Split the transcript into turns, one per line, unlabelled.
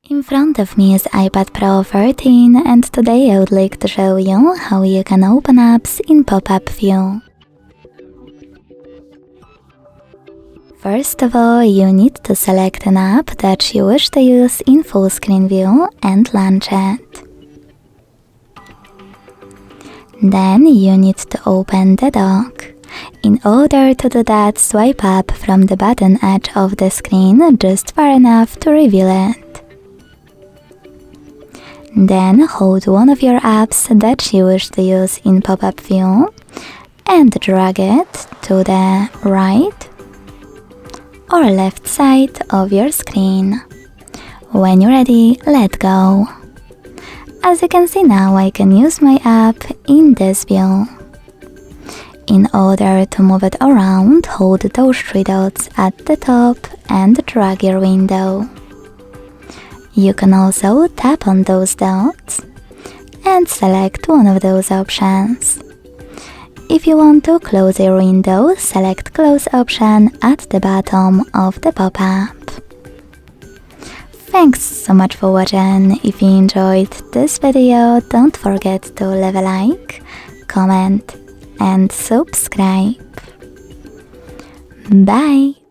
In front of me is iPad Pro 13 and today I would like to show you how you can open apps in pop-up view. First of all, you need to select an app that you wish to use in full screen view and launch it. Then you need to open the dock. In order to do that, swipe up from the bottom edge of the screen just far enough to reveal it. Then hold one of your apps that you wish to use in pop-up view and drag it to the right or left side of your screen. When you're ready, let go. As you can see now, I can use my app in this view. In order to move it around, hold those three dots at the top and drag your window. You can also tap on those dots and select one of those options. If you want to close your window, select Close option at the bottom of the pop-up. Thanks so much for watching. If you enjoyed this video, don't forget to leave a like, comment and subscribe. Bye!